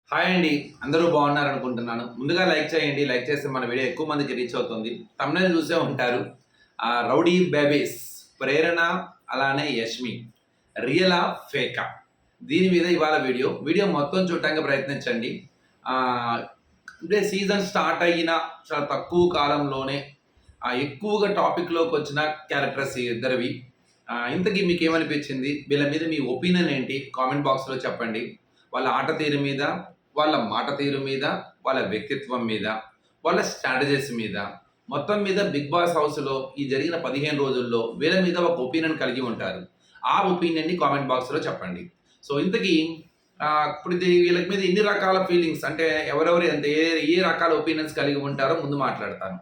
Hi అండి. అందరూ బాగున్నారనుకుంటున్నాను. ముందుగా లైక్ చేయండి. లైక్ చేస్తే మన వీడియో ఎక్కువ మందికి రీచ్ అవుతుంది. థంబ్‌నెయిల్ చూసే ఉంటారు. రౌడీ బేబీస్ ప్రేరణ అలానే యష్మి రియలా? ఫేకా? దీని మీద ఇవాళ వీడియో మొత్తం చూడటానికి ప్రయత్నించండి. అంటే సీజన్ స్టార్ట్ అయిన చాలా తక్కువ కాలంలోనే ఎక్కువగా టాపిక్‌లోకి వచ్చిన క్యారెక్టర్స్ ఈ ఇద్దరివి. ఇంతకీ మీకేమనిపించింది? వీళ్ళ మీద మీ ఒపీనియన్ ఏంటి? కామెంట్ బాక్స్‌లో చెప్పండి. వాళ్ళ ఆట తీరు మీద, వాళ్ళ మాట తీరు మీద, వాళ్ళ వ్యక్తిత్వం మీద, వాళ్ళ స్ట్రాటజీస్ మీద, మొత్తం మీద 'బిగ్ బాస్' హౌస్‌లో ఈ జరిగిన 15 రోజుల్లో వీళ్ళ మీద ఒక ఒపీనియన్ కలిగి ఉంటారు. ఆ ఒపీనియన్‌ని కామెంట్ బాక్స్‌లో చెప్పండి. సో, ఇంతకీ ఇప్పుడు వీళ్ళ మీద ఇన్ని రకాల ఫీలింగ్స్ అంటే ఎవరెవరు ఏ రకాల ఒపీనియన్స్ కలిగి ఉంటారో ముందు మాట్లాడతాను.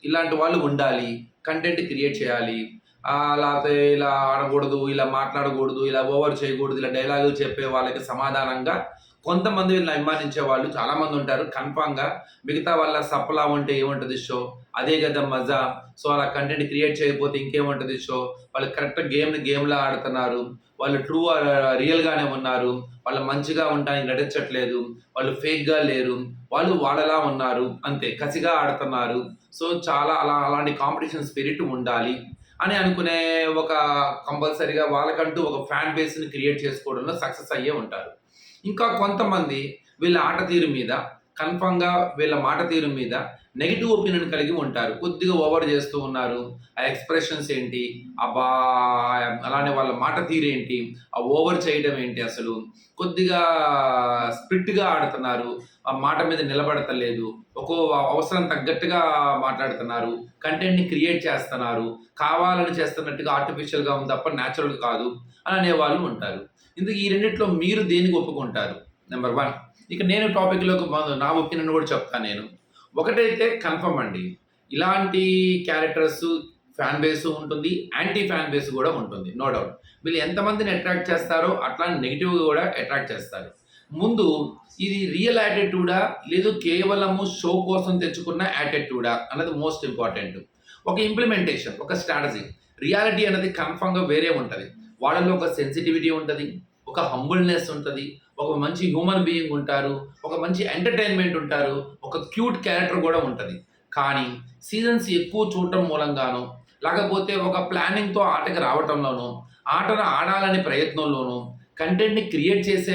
ఇలాంటి వాళ్ళు ఉండాలి. కంటెంట్ క్రియేట్ చేయాలి. లేతే ఇలా ఆడకూడదు, ఇలా మాట్లాడకూడదు, ఇలా ఓవర్ చేయకూడదు, ఇలా డైలాగులు చెప్పే వాళ్ళకి సమాధానంగా కొంతమంది వీళ్ళని అభిమానించే వాళ్ళు చాలామంది ఉంటారు. కన్ఫర్మ్‌గా మిగతా వాళ్ళ సప్పలా ఉంటే ఏముంటది షో? అదే కదా మజా. సో, అలా కంటెంట్ క్రియేట్ చేయకపోతే ఇంకేముంటది షో? వాళ్ళు కరెక్ట్ గేమ్‌ని గేమ్‌లా ఆడుతున్నారు. వాళ్ళు ట్రూ రియల్‌గానే ఉన్నారు. వాళ్ళు మంచిగా ఉండడానికి నటించట్లేదు. వాళ్ళు ఫేక్‌గా లేరు. వాళ్ళు వాళ్ళలా ఉన్నారు. అంతే కసిగా ఆడుతున్నారు. సో, చాలా అలాంటి కాంపిటీషన్ స్పిరిట్ ఉండాలి అని అనుకునే ఒక కంపల్సరీగా వాళ్ళకంటూ ఒక ఫ్యాన్ బేస్‌ని క్రియేట్ చేసుకోవడంలో సక్సెస్ అయ్యే ఉంటారు. ఇంకా కొంతమంది వీళ్ళ ఆట తీరు మీద కన్ఫర్మ్‌గా వీళ్ళ మాట తీరు మీద నెగెటివ్ ఒపీనియన్ కలిగి ఉంటారు. కొద్దిగా ఓవర్ చేస్తూ ఉన్నారు. ఆ ఎక్స్‌ప్రెషన్స్ ఏంటి? అబ్బా! అలానే వాళ్ళ మాట తీరేంటి? ఆ ఓవర్ చేయడం ఏంటి అసలు? కొద్దిగా స్పిరిట్‌గా ఆడుతున్నారు. ఆ మాట మీద నిలబడతలేదు. అవసరం తగ్గట్టుగా మాట్లాడుతున్నారు. కంటెంట్‌ని క్రియేట్ చేస్తున్నారు. కావాలని చేస్తున్నట్టుగా ఆర్టిఫిషియల్‌గా ఉంది తప్ప న్యాచురల్ కాదు అని అనేవాళ్ళు ఉంటారు. ఇందుకు ఈ రెండిట్లో మీరు దేనికి ఒప్పుకుంటారు? నంబర్ 1 ఇక నేను టాపిక్‌లోకి నా ఒపీనియన్ కూడా చెప్తాను నేను. ఒకటైతే కన్ఫర్మ్ అండి. ఇలాంటి క్యారెక్టర్స్ ఫ్యాన్ బేస్ ఉంటుంది. యాంటీ ఫ్యాన్ బేస్ కూడా ఉంటుంది. No doubt. వీళ్ళు ఎంతమందిని అట్రాక్ట్ చేస్తారో అట్లా నెగెటివ్‌గా కూడా అట్రాక్ట్ చేస్తారు. ముందు ఇది రియల్ యాటిట్యూడా? లేదు కేవలము షో కోసం తెచ్చుకున్న యాటిట్యూడా? అన్నది మోస్ట్ ఇంపార్టెంట్. ఒక ఇంప్లిమెంటేషన్, ఒక స్ట్రాటజీ. రియాలిటీ అనేది కన్ఫర్మ్‌గా వేరే ఉంటది. వాళ్ళలో ఒక సెన్సిటివిటీ ఉంటది. ఒక హంబుల్‌నెస్ ఉంటది. ఒక మంచి హ్యూమన్ బీయింగ్ ఉంటారు. ఒక మంచి ఎంటర్‌టైన్‌మెంట్ ఉంటారు. ఒక క్యూట్ క్యారెక్టర్ కూడా ఉంటది. కానీ సీజన్స్ ఎక్కువ చూడటం మూలంగానో, లేకపోతే ఒక ప్లానింగ్‌తో ఆటకి రావటంలోనో, ఆటను ఆడాలనే ప్రయత్నంలోనో, కంటెంట్‌ని క్రియేట్ చేసే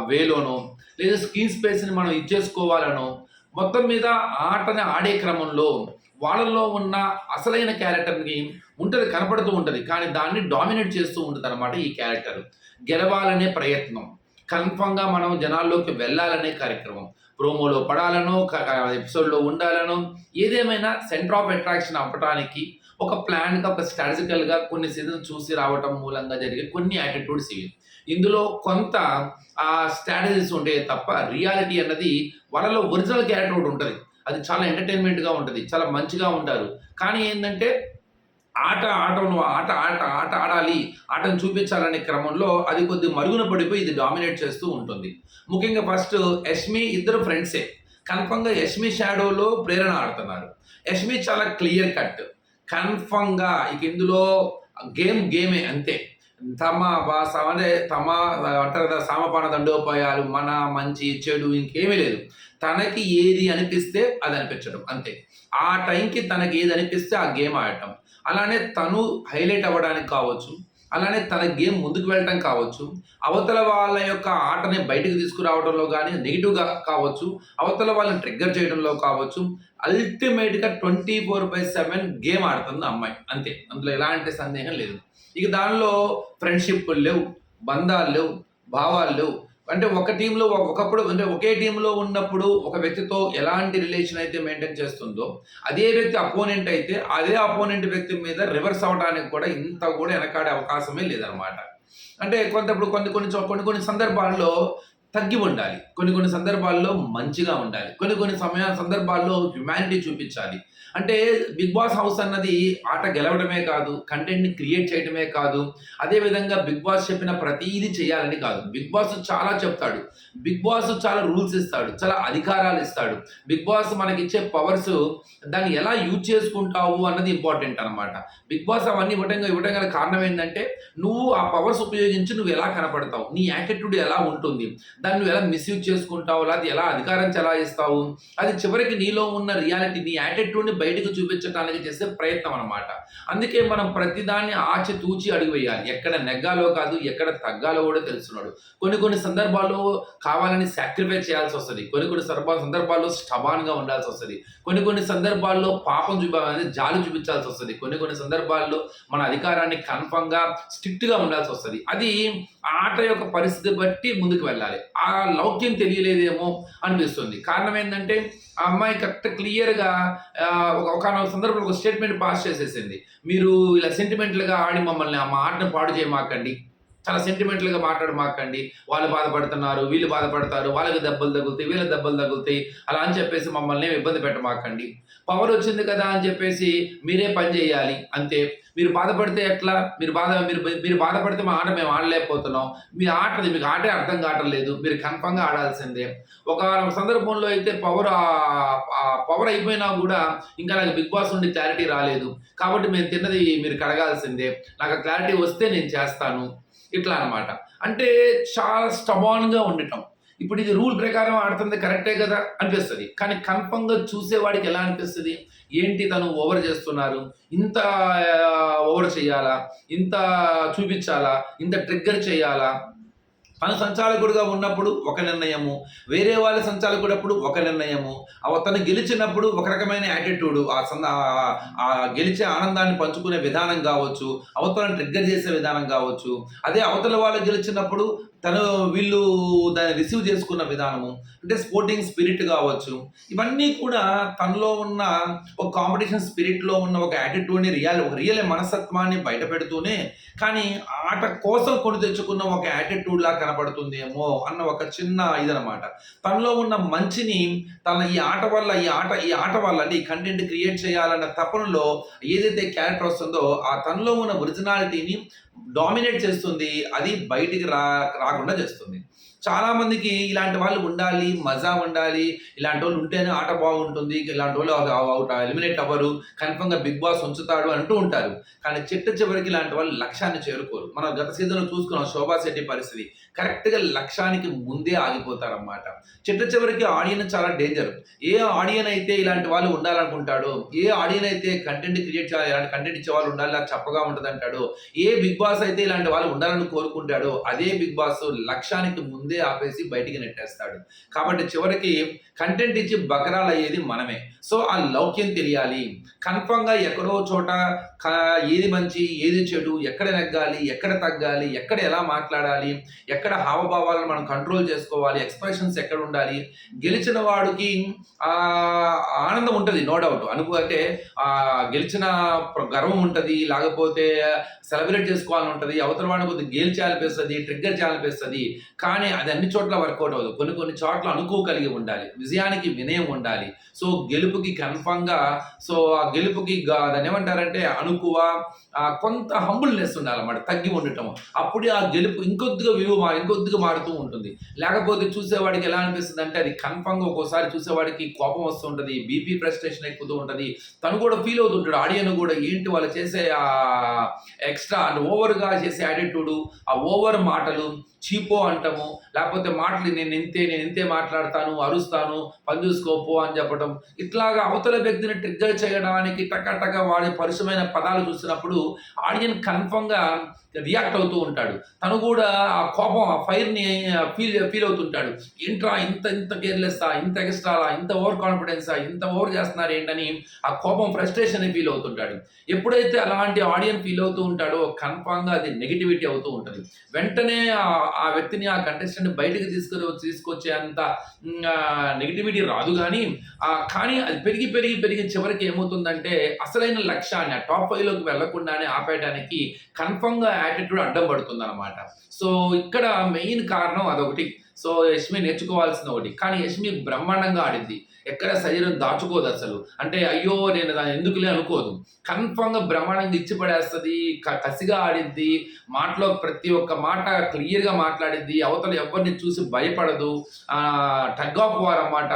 వేలోనో, లేదా స్క్రీన్ స్పేస్‌ని మనం ఇచ్చేసుకోవాలనో, మొత్తం మీద ఆటని ఆడే క్రమంలో వాళ్ళలో ఉన్న అసలైన క్యారెక్టర్‌ని ఉంటది, కనపడుతూ ఉంటది. కానీ దాన్ని డామినేట్ చేస్తూ ఉంటదనమాట ఈ క్యారెక్టర్. గెలవాలనే ప్రయత్నం. కన్ఫర్మ్‌గా మనం జనాల్లోకి వెళ్ళాలనే కార్యక్రమం. ప్రోమోలో పడాలనో, ఎపిసోడ్‌లో ఉండాలనో, ఏదేమైనా సెంటర్ ఆఫ్ అట్రాక్షన్ అవ్వటానికి ఒక ప్లాన్‌గా, ఒక స్ట్రాటజికల్‌గా కొన్ని సీజన్స్ చూసి రావటం మూలంగా జరిగే కొన్ని యాటిట్యూడ్స్ ఇవి. ఇందులో కొంత స్ట్రాటజీస్ ఉంటాయే తప్ప రియాలిటీ అన్నది వాళ్ళలో ఒరిజినల్ క్యారెక్టర్ ఒకటి ఉంటది. అది చాలా ఎంటర్‌టైన్‌మెంట్‌గా ఉంటది. చాలా మంచిగా ఉంటారు. కానీ ఏందంటే ఆటను ఆట ఆడాలి, ఆటను చూపించాలనే క్రమంలో అది కొద్దిగా మరుగున పడిపోయి ఇది డామినేట్ చేస్తూ ఉంటుంది. ముఖ్యంగా ఫస్ట్ యష్మి ఇద్దరు ఫ్రెండ్సే. కన్ఫర్మ్‌గా యష్మి షాడోలో ప్రేరణ ఆడుతున్నారు. యష్మి చాలా క్లియర్ కట్. కన్ఫర్మ్‌గా ఇక ఇందులో గేమే అంతే. అంటారు కదా, సామపాన దండోపాయాలు, మన, మంచి, చెడు ఇంకేమీ లేదు. తనకి ఏది అనిపిస్తే అది అనిపించడం అంతే. ఆ టైంకి తనకి ఏది అనిపిస్తే ఆ గేమ్ ఆడటం. అలానే తను హైలైట్ అవ్వడానికి కావచ్చు, అలానే తన గేమ్ ముందుకు వెళ్ళటం కావచ్చు, అవతల వాళ్ళ యొక్క ఆటని బయటకు తీసుకురావడంలో గానీ నెగెటివ్‌గా కావచ్చు, అవతల వాళ్ళని ట్రిగ్గర్ చేయడంలో కావచ్చు, అల్టిమేట్‌గా 24/7 గేమ్ ఆడుతుంది ఆ అమ్మాయి. అంతే. అందులో ఎలాంటి సందేహం లేదు. ఇక దానిలో ఫ్రెండ్‌షిప్పులు లేవు, బంధాలు లేవు, భావాలు లేవు. అంటే ఒక టీమ్‌లో ఒకప్పుడు అంటే ఒకే టీమ్‌లో ఉన్నప్పుడు ఒక వ్యక్తితో ఎలాంటి రిలేషన్ అయితే మెయింటైన్ చేస్తుందో, అదే వ్యక్తి అపోనెంట్ అయితే, అదే అపోనెంట్ వ్యక్తి మీద రివర్స్ అవ్వడానికి కూడా ఇంత కూడా వెనకాడే అవకాశమే లేదనమాట. అంటే కొన్ని కొన్ని సందర్భాల్లో తగ్గి ఉండాలి. కొన్ని సందర్భాల్లో మంచిగా ఉండాలి. కొన్ని సందర్భాల్లో హ్యుమానిటీ చూపించాలి. అంటే 'బిగ్ బాస్' హౌస్ అన్నది ఆట గెలవడమే కాదు, కంటెంట్‌ని క్రియేట్ చేయడమే కాదు, అదే విధంగా 'బిగ్ బాస్' చెప్పిన ప్రతీది చేయాలని కాదు. 'బిగ్ బాస్' చాలా చెప్తాడు. 'బిగ్ బాస్' చాలా రూల్స్ ఇస్తాడు. చాలా అధికారాలు ఇస్తాడు. 'బిగ్ బాస్' మనకిచ్చే పవర్స్ దాన్ని ఎలా యూజ్ చేసుకుంటావు అన్నది ఇంపార్టెంట్ అనమాట. 'బిగ్ బాస్' అవన్నీ ఇవ్వడం గల కారణం ఏంటంటే, నువ్వు ఆ పవర్స్ ఉపయోగించి నువ్వు ఎలా కనపడతావు? నీ యాటిట్యూడ్ ఎలా ఉంటుంది? దాన్ని నువ్వు ఎలా మిస్యూజ్ చేసుకుంటావు, లేకపోతే ఎలా అధికారం చెలాయిస్తావు, అది చివరికి నీలో ఉన్న రియాలిటీ, నీ యాటిట్యూడ్ని బయటకు చూపించడానికి చేసే ప్రయత్నం అనమాట. అందుకే మనం ప్రతిదాన్ని ఆచితూచి అడుగు వేయాలి. ఎక్కడ నెగ్గాలో కాదు, ఎక్కడ తగ్గాలో కూడా తెలుసున్నాడు. కొన్ని సందర్భాల్లో కావాలని సాక్రిఫైస్ చేయాల్సి వస్తుంది. కొన్ని సందర్భాల్లో స్టబాన్గా ఉండాల్సి వస్తుంది. కొన్ని సందర్భాల్లో పాపం జాలి చూపించాల్సి వస్తుంది. కొన్ని సందర్భాల్లో మన అధికారాన్ని కన్ఫర్మ్గా స్ట్రిక్ట్గా ఉండాల్సి వస్తుంది. అది ఆట యొక్క పరిస్థితి బట్టి ముందుకు వెళ్ళాలి. ఆ లౌక్యం తెలియలేదేమో అనిపిస్తుంది. కారణం ఏంటంటే ఆ అమ్మాయి కరెక్ట్ క్లియర్గా ఒక సందర్భంలో ఒక స్టేట్మెంట్ పాస్ చేసేసింది. మీరు ఇలా సెంటిమెంటల్గా ఆడి మమ్మల్ని మా ఆటను పాడు చేయమాకండి, చాలా సెంటిమెంటల్గా మాట్లాడమాకండి, వాళ్ళు బాధపడుతున్నారు, వీళ్ళు బాధపడతారు, వాళ్ళకి దెబ్బలు తగులుతాయి, వీళ్ళకి దెబ్బలు తగులుతాయి, అలా అని చెప్పేసి మమ్మల్ని ఇబ్బంది పెట్టమాకండి. పవర్ వచ్చింది కదా అని చెప్పేసి మీరే పని చేయాలి అంతే. మీరు బాధపడితే ఎట్లా? మీరు బాధపడితే మా ఆట మేము ఆడలేకపోతున్నాం. మీ ఆటది మీకు ఆటే అర్థం కావట్లేదు, మీరు కన్ఫర్మ్గా ఆడాల్సిందే. ఒక సందర్భంలో అయితే పవర్ అయిపోయినా కూడా ఇంకా నాకు బిగ్ బాస్ నుండి క్లారిటీ రాలేదు, కాబట్టి మేము తిన్నది మీరు కడగాల్సిందే, నాకు క్లారిటీ వస్తే నేను చేస్తాను, ఇట్లా అనమాట. అంటే చాలా స్టబాన్గా ఉండటం. ఇప్పుడు ఇది రూల్ ప్రకారం ఆడుతుంది కరెక్టే కదా అనిపిస్తుంది, కానీ కన్ఫర్మ్గా చూసేవాడికి ఎలా అనిపిస్తుంది, ఏంటి తను ఓవర్ చేస్తున్నారు, ఇంత ఓవర్ చేయాలా, ఇంత చూపించాలా, ఇంత ట్రిగ్గర్ చేయాలా. తను సంచాలకుడిగా ఉన్నప్పుడు ఒక నిర్ణయము, వేరే వాళ్ళ సంచాలకుడప్పుడు ఒక నిర్ణయము, తను గెలిచినప్పుడు ఒక రకమైన యాటిట్యూడు, ఆ గెలిచే ఆనందాన్ని పంచుకునే విధానం కావచ్చు, అవతలను ట్రిగ్గర్ చేసే విధానం కావచ్చు. అదే అవతల వాళ్ళు గెలిచినప్పుడు వీళ్ళు దాన్ని రిసీవ్ చేసుకున్న విధానము, అంటే స్పోర్టింగ్ స్పిరిట్ కావచ్చు. ఇవన్నీ కూడా తనలో ఉన్న ఒక కాంపిటీషన్ స్పిరిట్లో ఉన్న ఒక యాటిట్యూడ్ని ఒక రియల్ మనస్తత్వాన్ని బయట పెడుతూనే, కానీ ఆట కోసం కొని తెచ్చుకున్న ఒక యాటిట్యూడ్లా కనపడుతుందేమో అన్న ఒక చిన్న ఇదనమాట. తనలో ఉన్న మంచిని ఈ ఆట వల్ల అంటే ఈ కంటెంట్ క్రియేట్ చేయాలన్న తపనలో ఏదైతే క్యారెక్టర్ వస్తుందో ఆ తనలో ఉన్న ఒరిజినాలిటీని డామినేట్ చేస్తుంది, అది బయటికి రాకుండా చేస్తుంది. చాలా మందికి ఇలాంటి వాళ్ళు ఉండాలి, మజా ఉండాలి, ఇలాంటి వాళ్ళు ఉంటేనే ఆట బాగుంటుంది, ఇలాంటి వాళ్ళు ఎలిమినేట్ అవ్వరు, కన్ఫర్మ్గా బిగ్ బాస్ ఉంచుతాడు అంటూ ఉంటారు. కానీ చివరికి ఇలాంటి వాళ్ళు లక్ష్యాన్ని చేరుకోరు. మనం గత సీజన్లో చూసుకున్నాం శోభా శెట్టి పరిస్థితి. కరెక్ట్గా లక్ష్యానికి ముందే ఆగిపోతారన్నమాట. చివరికి ఆడియన్స్ చాలా డేంజర్. ఏ ఆడియన్ అయితే ఇలాంటి వాళ్ళు ఉండాలనుకుంటాడో, ఏ ఆడియన్ అయితే కంటెంట్ క్రియేట్ చేయాలి, ఇలాంటి కంటెంట్ ఇచ్చే వాళ్ళు ఉండాలి, నాకు చప్పగా ఉంటుంది అంటాడో, ఏ బిగ్ బాస్ అయితే ఇలాంటి వాళ్ళు ఉండాలని కోరుకుంటాడో, అదే బిగ్ బాస్ లక్ష్యానికి ముందే ఆపేసి బయటికి నెట్టేస్తాడు. కాబట్టి చివరికి కంటెంట్ ఇచ్చి బకరాలు అయ్యేది మనమే. సో ఆ లౌక్యం తెలియాలి. కన్ఫర్మ్గా ఎక్కడో చోట ఏది మంచి, ఏది చెడు, ఎక్కడ నెగ్గాలి, ఎక్కడ తగ్గాలి, ఎక్కడ ఎలా మాట్లాడాలి, ఎక్కడ హావభావాలను మనం కంట్రోల్ చేసుకోవాలి, ఎక్స్ప్రెషన్స్ ఎక్కడ ఉండాలి. గెలిచిన వాడికి ఆనందం ఉంటుంది, నో డౌట్. అంటే గెలిచిన గర్వం ఉంటుంది, లేకపోతే సెలబ్రేట్ చేసుకోవాలని ఉంటుంది, అవతల వాడిని కొద్దిగా గేల్ చేయాలనిపిస్తుంది, ట్రిగ్గర్ చేయాలనిపిస్తుంది. కానీ అది అన్ని చోట్ల వర్కౌట్ అవ్వదు. కొన్ని చోట్ల అనుకోగలిగి ఉండాలి, విజయానికి వినయం ఉండాలి. సో గెలుపుకి కన్ఫర్మ్గా, సో ఆ గెలుపుకి దాన్ని ఏమంటారంటే అనుకువ, కొంత హంబుల్నెస్ ఉండాలన్నమాట, తగ్గి ఉండటం. అప్పుడు ఆ గెలుపు ఇంకొద్దిగా మారుతూ ఉంటుంది. లేకపోతే చూసేవాడికి ఎలా అనిపిస్తుంది అంటే అది కన్ఫర్మ్గా ఒక్కోసారి చూసేవాడికి కోపం వస్తుంటుంది, బీపీ ఫ్రస్ట్రేషన్ ఎక్కుతూ ఉంటుంది, తను కూడా ఫీల్ అవుతుంటాడు, ఆడియన్ కూడా. ఏంటి వాళ్ళు చేసే ఎక్స్ట్రా అంటే ఓవర్గా చేసే యాటిట్యూడు, ఆ ఓవర్ మాటలు, చీపో అంటాము, లేకపోతే మాటలు నేను ఇంతే మాట్లాడతాను, అరుస్తాను, పని చూసుకోపో అని చెప్పడం, ఇట్లాగా అవతల వ్యక్తిని ట్రిగ్గర్ చేయడానికి టక వాడే పరుషమైన పదాలు చూసినప్పుడు ఆడియన్ కన్ఫర్మ్గా రియాక్ట్ అవుతూ ఉంటాడు. తను కూడా ఆ కోపం, ఆ ఫైర్ని ఫీల్ అవుతుంటాడు. ఏంట్రా ఇంత కేర్లెస్సా, ఇంత ఎక్స్ట్రాలా, ఇంత ఓవర్ కాన్ఫిడెన్సా, ఇంత ఓవర్ చేస్తున్నారు ఏంటని ఆ కోపం, ఫ్రస్ట్రేషన్ ఫీల్ అవుతుంటాడు. ఎప్పుడైతే అలాంటి ఆడియన్ ఫీల్ అవుతూ ఉంటాడో కన్ఫర్మ్గా అది నెగిటివిటీ అవుతూ ఉంటుంది. వెంటనే ఆ వ్యక్తిని, ఆ కంటెస్టెంట్ బయటకు తీసుకొచ్చే అంత నెగిటివిటీ రాదు. కానీ అది పెరిగి చివరికి ఏమవుతుందంటే అసలైన లక్ష్యాన్ని, ఆ టాప్ 5లోకి వెళ్లకుండానే ఆపేయడానికి కన్ఫర్మ్గా యాటిట్యూడ్ అడ్డం పడుతుంది అనమాట. సో ఇక్కడ మెయిన్ కారణం అదొకటి. సో యష్మి నేర్చుకోవాల్సిన ఒకటి. కానీ యష్మి బ్రహ్మాండంగా ఆడింది, ఎక్కడ శరీరం దాచుకోదు అసలు. అంటే అయ్యో నేను దాన్ని ఎందుకులే అనుకోదు, కన్ఫర్మ్గా బ్రహ్మాండంగా ఇచ్చి పడేస్తుంది, కసిగా ఆడిద్ది, మాటలో ప్రతి ఒక్క మాట క్లియర్గా మాట్లాడిద్ది, అవతల ఎవరిని చూసి భయపడదు, టగ్ ఆఫ్ వార్ అన్నమాట.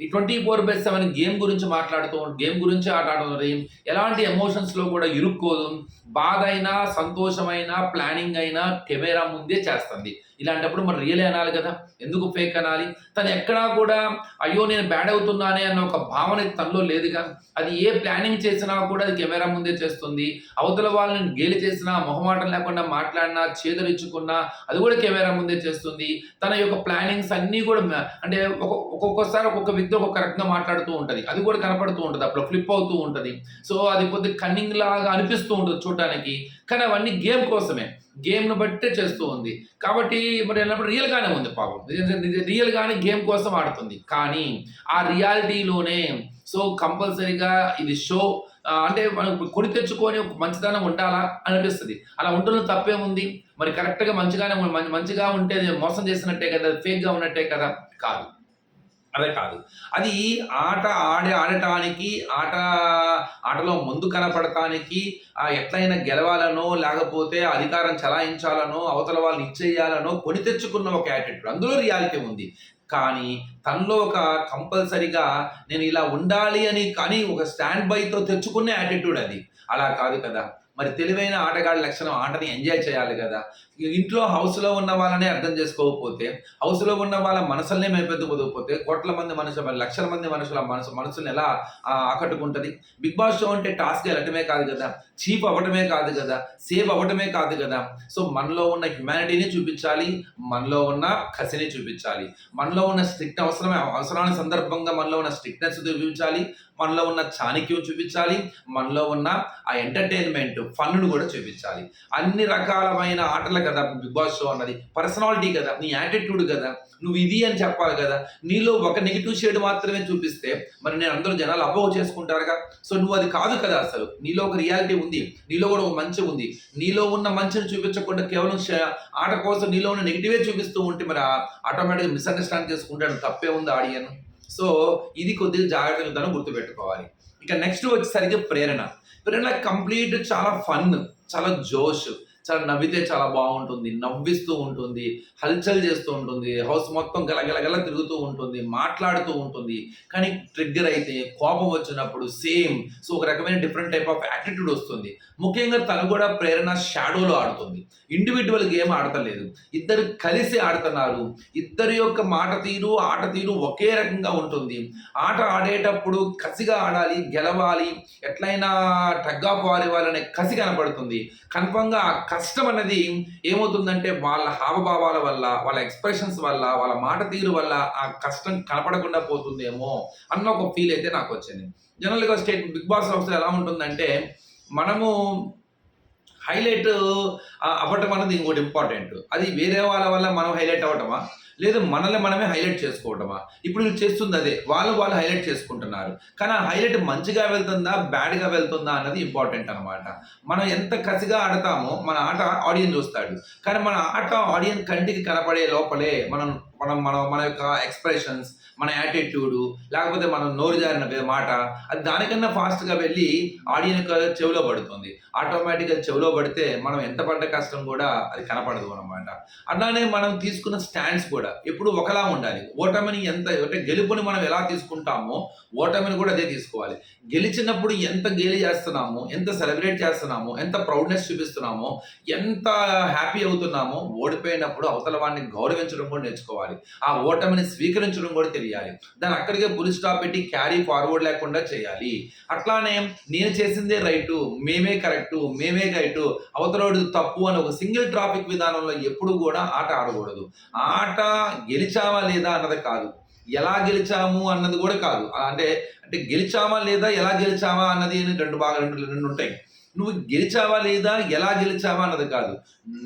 ఈ 24/7 గేమ్ గురించి ఆట ఆడుతుంది, ఎలాంటి ఎమోషన్స్లో కూడా ఇరుక్కోదు, బాధ అయినా, సంతోషమైనా, ప్లానింగ్ అయినా కెమెరా ముందే చేస్తుంది. ఇలాంటప్పుడు మరి రియలే అనాలి కదా! ఎందుకు ఫేక్ అనాలి? తను ఎక్కడా కూడా అయ్యో! నేను బ్యాడ్ అవుతున్నానే అన్న ఒక భావన తనలో లేదుగా. అది ఏ ప్లానింగ్ చేసినా కూడా అది కెమెరా ముందే చేస్తుంది. అవతల వాళ్ళని గేలి చేసినా, మొహమాటం లేకుండా మాట్లాడినా, చేదరించుకున్నా అది కూడా కెమెరా ముందే చేస్తుంది. తన యొక్క ప్లానింగ్స్ అన్నీ కూడా అంటే ఒక్కొక్కసారి ఒక్కొక్క వ్యక్తి ఒక్కొక్క రకంగా మాట్లాడుతూ ఉంటది. అది కూడా కనపడుతూ ఉంటది. అప్పుడు ఫ్లిప్ అవుతూ ఉంటది. సో, అది కొద్దిగా కన్నింగ్ లాగా అనిపిస్తూ ఉంటది చూడటానికి. కానీ అవన్నీ గేమ్ కోసమే. గేమ్‌ని బట్టే చేస్తూ ఉంది. కాబట్టి మరి అన్నప్పుడు రియల్‌గానే ఉంది పాపం. రియల్‌గానే గేమ్ కోసం ఆడుతుంది. కానీ ఆ రియాలిటీలోనే సో, కంపల్సరీగా ఇది షో అంటే మనం కొని తెచ్చుకొని ఒక మంచితనం ఉండాలా అనిపిస్తది. అలా ఉండడంలో తప్పేముంది? మరి కరెక్ట్‌గా మంచిగానే మంచిగా ఉంటే అది మోసం చేసినట్టే కదా! ఫేక్‌గా ఉన్నట్టే కదా! కాదు. అదే కాదు. అది ఆట ఆడటానికి, ఆటలో ముందు కనపడటానికి ఎట్లైనా గెలవాలనో, లేకపోతే అధికారం చలాయించాలనో, అవతల వాళ్ళని ఇచ్చేయాలనో కొని తెచ్చుకున్న ఒక యాటిట్యూడ్. అందులో రియాలిటీ ఉంది. కానీ తనలో ఒక కంపల్సరీగా నేను ఇలా ఉండాలి అని కానీ ఒక స్టాండ్ బైతో తెచ్చుకున్న యాటిట్యూడ్ అది. అలా కాదు కదా! మరి తెలివైన ఆటగాడి లక్షణం ఆటని ఎంజాయ్ చేయాలి కదా! ఇంట్లో హౌస్‌లో ఉన్న వాళ్ళనే అర్థం చేసుకోకపోతే, హౌస్‌లో ఉన్న వాళ్ళ మనసుల్నే మెప్పెత్తుకోకపోతే, కోట్ల మంది మనుషులు, లక్షల మంది మనుషుల మనసుల్ని ఎలా ఆకట్టుకుంటది? 'బిగ్ బాస్' షో అంటే టాస్క్ ఎళ్ళటమే కాదు కదా! చీప్ అవ్వటమే కాదు కదా! సేవ్ అవ్వటమే కాదు కదా! సో, మనలో ఉన్న హ్యుమానిటీని చూపించాలి. మనలో ఉన్న కసిని చూపించాలి. మనలో ఉన్న అవసరాల సందర్భంగా మనలో ఉన్న స్ట్రిక్ట్‌నెస్ చూపించాలి. మనలో ఉన్న చాణక్యం చూపించాలి. మనలో ఉన్న ఆ ఎంటర్‌టైన్‌మెంట్, ఫన్‌ను కూడా చూపించాలి. అన్ని రకాలమైన ఆటలు కదా 'బిగ్ బాస్' షో అన్నది. పర్సనాలిటీ కదా! నీ యాటిట్యూడ్ కదా! నువ్వు ఇది అని చెప్పాలి కదా! నీలో ఒక నెగెటివ్ షేడ్ మాత్రమే చూపిస్తే మరి అందరూ జనాలు అపోహ చేసుకుంటారుగా. సో, నువ్వు అది కాదు కదా అసలు. నీలో ఒక రియాలిటీ ఉంది. నీలో కూడా ఒక మంచి ఉంది. నీలో ఉన్న మంచిని చూపించకుండా కేవలం ఆట కోసం నీలో ఉన్న నెగెటివే చూపిస్తూ ఉంటే మరి ఆటోమేటిక్‌గా మిస్‌అండర్‌స్టాండ్ చేసుకుంటాడు. తప్పే ఉంది ఆడియన్. సో, ఇది కొద్దిగా జాగ్రత్తగా గుర్తుపెట్టుకోవాలి. ఇక నెక్స్ట్ వచ్చేసరికి ప్రేరణ. ప్రేరణ కంప్లీట్ చాలా ఫన్, చాలా జోష్. చాలా నవ్వితే చాలా బావుంటుంది. నవ్విస్తూ ఉంటుంది. హల్చల్ చేస్తూ ఉంటుంది. హౌస్ మొత్తం గలగలగల తిరుగుతూ ఉంటుంది. మాట్లాడుతూ ఉంటుంది. కానీ ట్రిగ్గర్ అయితే కోపం వచ్చినప్పుడు సేమ్. సో, ఒక రకమైన డిఫరెంట్ టైప్ ఆఫ్ యాటిట్యూడ్ వస్తుంది. ముఖ్యంగా తను కూడా ప్రేరణ షాడోలో ఆడుతుంది. ఇండివిడ్యువల్ గేమ్ ఆడతలేదు. ఇద్దరు కలిసి ఆడుతున్నారు. ఇద్దరి యొక్క మాట తీరు, ఆట తీరు ఒకే రకంగా ఉంటుంది. ఆట ఆడేటప్పుడు కసిగా ఆడాలి, గెలవాలి, ఎట్లైనా టగ్ ఆఫ్ వార్ ఇవ్వాలనే కసి కనపడుతుంది. కన్ఫర్మ్‌గా ఆ కష్టం అనేది ఏమవుతుందంటే వాళ్ళ హావభావాల వల్ల, వాళ్ళ ఎక్స్‌ప్రెషన్స్ వల్ల, వాళ్ళ మాట తీరు వల్ల ఆ కష్టం కనపడకుండా పోతుందేమో అన్న ఒక ఫీల్ అయితే నాకొచ్చింది. జనరల్‌గా 'బిగ్ బాస్' హౌస్‌లో ఎలా ఉంటుందంటే మనము హైలైట్ అవ్వటం అనేది ఇంకోటి ఇంపార్టెంట్. అది వేరే వాళ్ళ వల్ల మనం హైలైట్ అవ్వటమా? లేదు మనల్ని మనమే హైలైట్ చేసుకోవటమా? ఇప్పుడు వీళ్ళు చేస్తుంది అదే. వాళ్ళు హైలైట్ చేసుకుంటున్నారు. కానీ ఆ హైలైట్ మంచిగా వెళ్తుందా? బ్యాడ్‌గా వెళ్తుందా? అన్నది ఇంపార్టెంట్ అనమాట. మనం ఎంత కసిగా ఆడతామో మన ఆట ఆడియన్స్ చూస్తాడు. కానీ మన ఆట ఆడియన్స్ కంటికి కనపడే లోపలే మనం మనం మన మన యొక్క ఎక్స్‌ప్రెషన్స్, మన యాటిట్యూడు, లేకపోతే మనం నోరు జారిన మాట అది దానికన్నా ఫాస్ట్‌గా వెళ్ళి ఆడియన్స్ చెవిలో పడుతుంది. ఆటోమేటిక్‌గా చెవిలో పడితే మనం ఎంత పడ్డ కష్టం కూడా అది కనపడదు అనమాట. అట్లానే మనం తీసుకున్న స్టాండ్స్ కూడా ఎప్పుడు ఒకలా ఉండాలి. ఓటమిని అంటే గెలుపుని మనం ఎలా తీసుకుంటామో ఓటమిని కూడా అదే తీసుకోవాలి. గెలిచినప్పుడు ఎంత గేలి చేస్తున్నామో, ఎంత సెలబ్రేట్ చేస్తున్నామో, ఎంత ప్రౌడ్‌నెస్ చూపిస్తున్నామో, ఎంత హ్యాపీ అవుతున్నామో, ఓడిపోయినప్పుడు అవతల వాడిని గౌరవించడం కూడా నేర్చుకోవాలి. ఆ ఓటమిని స్వీకరించడం కూడా తెలియాలి. దాన్ని అక్కడికే ఫుల్ స్టాప్ పెట్టి క్యారీ ఫార్వర్డ్ లేకుండా చేయాలి. అట్లానే నేను చేసిందే రైటు, మేమే కరెక్టు, మేమే రైటు, అవతలోడు తప్పు అని ఒక సింగిల్ ట్రాఫిక్ విధానంలో ఎప్పుడు కూడా ఆట ఆడకూడదు. ఆట గెలిచావా లేదా అన్నది కాదు. ఎలా గెలిచాము అన్నది కూడా కాదు. అంటే గెలిచామా లేదా, ఎలా గెలిచామా అన్నది రెండు ఉంటాయి. నువ్వు గెలిచావా లేదా, ఎలా గెలిచావా అన్నది కాదు.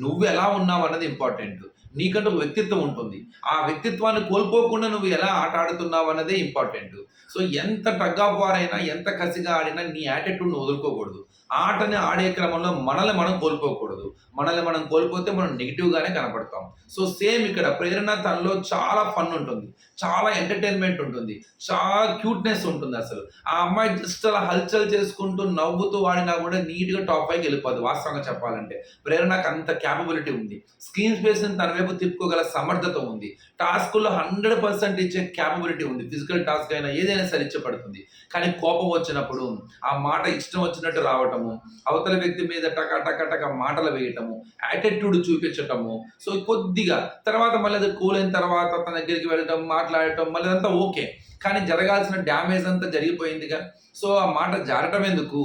నువ్వు ఎలా ఉన్నావు అన్నది ఇంపార్టెంట్. నీకంటూ ఒక వ్యక్తిత్వం ఉంటుంది. ఆ వ్యక్తిత్వాన్ని కోల్పోకుండా నువ్వు ఎలా ఆట ఆడుతున్నావు అన్నదే ఇంపార్టెంట్. సో, ఎంత టగ్ ఆఫ్ వార్ అయినా, ఎంత కసిగా ఆడినా నీ యాటిట్యూడ్‌ని వదులుకోకూడదు. ఆటని ఆడే క్రమంలో మనల్ని మనం కోల్పోకూడదు. మనల్ని మనం కోల్పోతే మనం నెగెటివ్‌గానే కనపడతాం. సో, సేమ్ ఇక్కడ ప్రేరణ తనలో చాలా ఫన్ ఉంటుంది. చాలా ఎంటర్‌టైన్‌మెంట్ ఉంటుంది. చాలా క్యూట్‌నెస్ ఉంటుందసలు. ఆ అమ్మాయి జస్ట్ అలా హల్చల్ చేసుకుంటూ, నవ్వుతూ ఆడినా కూడా నీట్‌గా టాప్ 5కి వెళ్ళిపోద్ది వాస్తవంగా చెప్పాలంటే. ప్రేరణకు అంత క్యాపబిలిటీ ఉంది. స్క్రీన్ స్పేస్‌ని తన వైపు తిప్పుకోగల సమర్థత ఉంది. టాస్కుల్లో 100% ఇచ్చే క్యాపబిలిటీ ఉంది. ఫిజికల్ టాస్క్ అయినా ఏదైనా సరే ఇచ్చబడుతుంది. కానీ కోపం వచ్చినప్పుడు ఆ మాట ఇష్టం వచ్చినట్టు రావటం, రావటము, అవతల వ్యక్తి మీద టక టక టక మాటలు వేయటము, యాటిట్యూడ్ చూపించటము. సో కొద్దిగా తర్వాత మళ్ళీ అది కూల్ అయిన తర్వాత తన దగ్గరికి వెళ్ళటం, మాట్లాడటం, మళ్ళీ అదంతా ఓకే. కానీ జరగాల్సిన డ్యామేజ్ అంతా జరిగిపోయిందిగా. సో ఆ మాట జారటం ఎందుకు?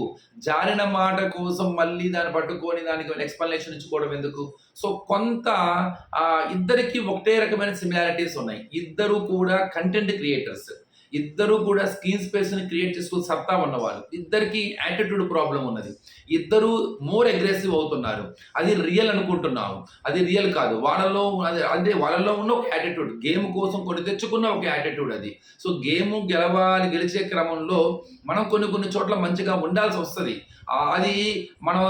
జారిన మాట కోసం మళ్ళీ దాన్ని పట్టుకొని దానికి ఎక్స్‌ప్లనేషన్ ఇచ్చుకోవడం ఎందుకు? సో కొంత ఇద్దరికీ ఒకటే రకమైన సిమిలారిటీస్ ఉన్నాయి. ఇద్దరు కూడా కంటెంట్ క్రియేటర్స్. ఇద్దరు కూడా స్క్రీన్ స్పేస్‌ని క్రియేట్ చేసుకునే సత్తా ఉన్నవాళ్ళు. ఇద్దరికీ యాటిట్యూడ్ ప్రాబ్లమ్ ఉన్నది. ఇద్దరు మోర్ అగ్రెసివ్ అవుతున్నారు. అది రియల్ అనుకుంటున్నాము. అది రియల్ కాదు. వాళ్ళలో ఉన్న ఒక యాటిట్యూడ్. గేమ్ కోసం కొని తెచ్చుకున్న ఒక యాటిట్యూడ్ అది. సో గేమ్ గెలిచే క్రమంలో మనం కొన్ని చోట్ల మంచిగా ఉండాల్సి వస్తది. అది మనం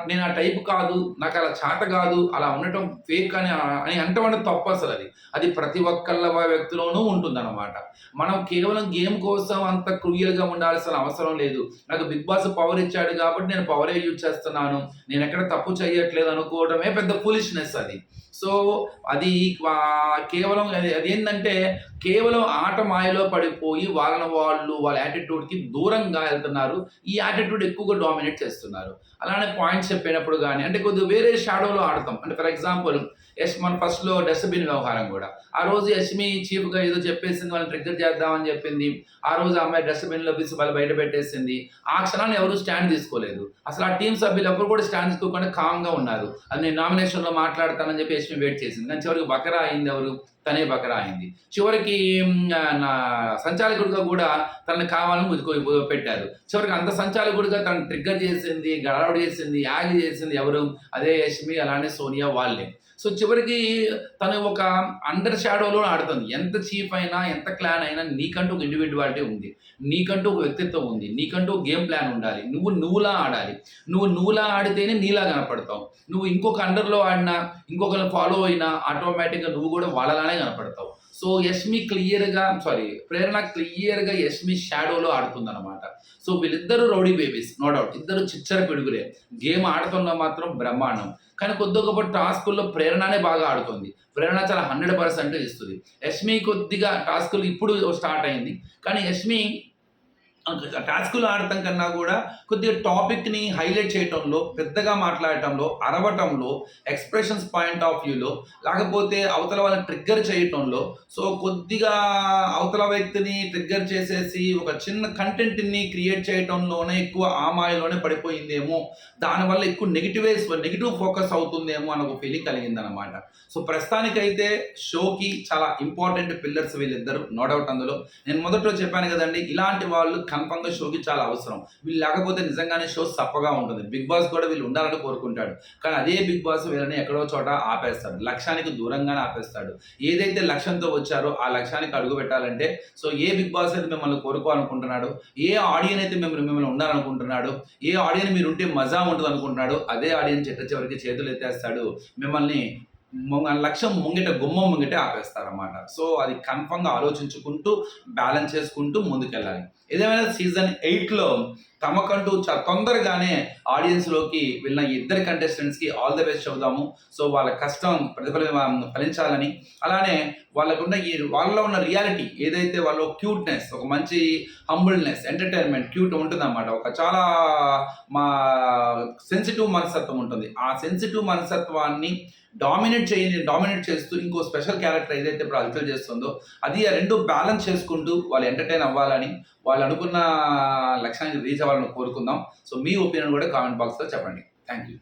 నేను ఆ టైప్ కాదు, నాకు అలా చేత కాదు, అలా ఉండటం ఫేక్ అని అంటం తప్పు అసలు అది. అది ప్రతి ఒక్కళ్ళ వ్యక్తిలోనూ ఉంటుందన్నమాట. మనం కేవలం గేమ్ కోసం అంత క్రూయల్‌గా ఉండాల్సిన అవసరం లేదు. నాకు బిగ్ బాస్ పవర్ ఇచ్చాడు కాబట్టి నేను పవరే యూజ్ చేస్తున్నాను. నేను ఎక్కడ తప్పు చేయట్లేదు అనుకోవడమే పెద్ద ఫూలిష్‌నెస్ అది. సో అది కేవలం అదేంటంటే కేవలం ఆట మాయలో పడిపోయి వాళ్ళ యాటిట్యూడ్‌కి దూరంగా వెళ్తున్నారు. ఈ యాటిట్యూడ్ ఎక్కువగా డామినేట్ చేస్తున్నారు. అలానే పాయింట్స్ చెప్పేటప్పుడు గాని అంటే కొద్దిగా వేరే షాడోలో ఆడతాం. అంటే ఫర్ ఎగ్జాంపుల్ మన ఫస్ట్‌లో డస్ట్‌బిన్ వ్యవహారం గూడా. ఆ రోజు యష్మి చీఫ్‌గా ఏదో చెప్పేసింది, వాళ్ళని ట్రిగ్గర్ చేద్దామని చెప్పింది. ఆ రోజు ఆ అమ్మాయి డస్ట్‌బిన్‌లో తీసి వాళ్ళు బయట పెట్టేసింది. ఆ క్షణాన్ని ఎవరు స్టాండ్ తీసుకోలేదు. అసలు ఆ టీమ్ సభ్యులు ఎవరు కూడా స్టాండ్ తీసుకోకుండా కామ్‌గా ఉన్నారు. అది నేను నామినేషన్‌లో మాట్లాడతానని చెప్పి యష్మి వెయిట్ చేసింది. కానీ చివరికి బకరా అయింది ఎవరు? తనే బకరా అయింది. చివరికి నా సంచాలకుడిగా కూడా తనని కావాలని పెట్టారు. చివరికి అంత సంచాలకుడిగా తనని ట్రిగ్గర్ చేసింది, గడబడి చేసింది, యాగి చేసింది ఎవరు? అదే యష్మి, అలానే సోనియా వాళ్ళే. సో చివరికి తను ఒక అండర్ షాడోలో ఆడుతుంది. ఎంత చీఫ్ అయినా, ఎంత క్లాన్ అయినా నీకంటూ ఒక ఇండివిడ్యువాలిటీ ఉంది. నీకంటూ ఒక వ్యక్తిత్వం ఉంది. నీకంటూ గేమ్ ప్లాన్ ఉండాలి. నువ్వులా ఆడాలి. నువ్వులా ఆడితేనే నీలా కనపడతావు. నువ్వు ఇంకొక అండర్‌లో ఆడినా, ఇంకొకరిని ఫాలో అయినా ఆటోమేటిక్‌గా నువ్వు కూడా వాళ్ళలానే కనపడతావు. సో ప్రేరణ క్లియర్‌గా యష్మి షాడోలో ఆడుతుందన్నమాట. సో వీళ్ళిద్దరూ రౌడీ బేబీస్ నో డౌట్. ఇద్దరు చిచ్చర పిడుగులే. గేమ్ ఆడుతున్నా మాత్రం బ్రహ్మాండం. కానీ కొద్ది గొప్ప టాస్కుల్లో ప్రేరణనే బాగా ఆడుతుంది. ప్రేరణ చాలా 100% ఇస్తుంది. యష్మి కొద్దిగా టాస్కులు ఇప్పుడు స్టార్ట్ అయింది. కానీ యష్మి టాస్కులు ఆడటం కన్నా కూడా కొద్దిగా టాపిక్‌ని హైలైట్ చేయటంలో, పెద్దగా మాట్లాడటంలో, అరవటంలో, ఎక్స్‌ప్రెషన్స్ పాయింట్ ఆఫ్ వ్యూలో, లేకపోతే అవతల వాళ్ళని ట్రిగ్గర్ చేయటంలో, సో కొద్దిగా అవతల వ్యక్తిని ట్రిగ్గర్ చేసేసి ఒక చిన్న కంటెంట్‌ని క్రియేట్ చేయటంలోనే ఎక్కువ ఆ మాయలోనే పడిపోయిందేమో, దానివల్ల ఎక్కువ నెగెటివ్ ఫోకస్ అవుతుందేమో అన్న ఒక ఫీలింగ్ కలిగిందనమాట. సో ప్రస్తుతానికైతే షోకి చాలా ఇంపార్టెంట్ పిల్లర్స్ వీళ్ళిద్దరు నో డౌట్ అందులో. నేను మొదట్లో చెప్పాను కదండి, ఇలాంటి వాళ్ళు కన్ఫర్మ్‌గా షోకి చాలా అవసరం. వీళ్ళు లేకపోతే నిజంగానే షో సప్పగా ఉంటుంది. బిగ్ బాస్ కూడా వీళ్ళు ఉండాలని కోరుకుంటాడు. కానీ అదే బిగ్ బాస్ వీళ్ళని ఎక్కడో చోట ఆపేస్తాడు. లక్ష్యానికి దూరంగానే ఆపేస్తాడు. ఏదైతే లక్ష్యంతో వచ్చారో ఆ లక్ష్యానికి అడుగు పెట్టాలంటే సో ఏ బిగ్ బాస్ అయితే మిమ్మల్ని కోరుకోవాలనుకుంటున్నాడు, ఏ ఆడియన్ అయితే మిమ్మల్ని ఉండాలనుకుంటున్నాడు, ఏ ఆడియన్ మీరు ఉంటే మజా ఉంటుంది అనుకుంటున్నాడు, అదే ఆడియన్ చివరికి చేతులు ఎత్తేస్తాడు. మిమ్మల్ని లక్ష్యం గుమ్మం ముంగిటే ఆపేస్తారన్నమాట. సో అది కన్ఫర్మ్‌గా ఆలోచించుకుంటూ, బ్యాలెన్స్ చేసుకుంటూ ముందుకెళ్ళాలి. ఏదేమైనా సీజన్ 8లో తమకంటూ తొందరగానే ఆడియన్స్‌లోకి వెళ్ళిన ఇద్దరు కంటెస్టెంట్స్‌కి ఆల్ ది బెస్ట్ చెబుదాము. సో వాళ్ళ కష్టం ఫలించాలని, అలానే వాళ్ళలో ఉన్న రియాలిటీ ఏదైతే వాళ్ళ క్యూట్‌నెస్, ఒక మంచి హంబుల్‌నెస్, ఎంటర్‌టైన్‌మెంట్, క్యూట్ ఉంటుందన్నమాట. ఒక చాలా సెన్సిటివ్ మనస్తత్వం ఉంటుంది. ఆ సెన్సిటివ్ మనస్తత్వాన్ని డామినేట్ చేస్తూ ఇంకో స్పెషల్ క్యారెక్టర్ ఏదైతే ఇప్పుడు హల్చల్ చేస్తుందో అది ఆ రెండు బ్యాలెన్స్ చేసుకుంటూ వాళ్ళు ఎంటర్టైన్ అవ్వాలని, వాళ్ళు అనుకున్న లక్ష్యానికి రీచ్ అవ్వాలని కోరుకుందాం. సో మీ ఒపీనియన్ కూడా కామెంట్ బాక్స్‌లో చెప్పండి. Thank you.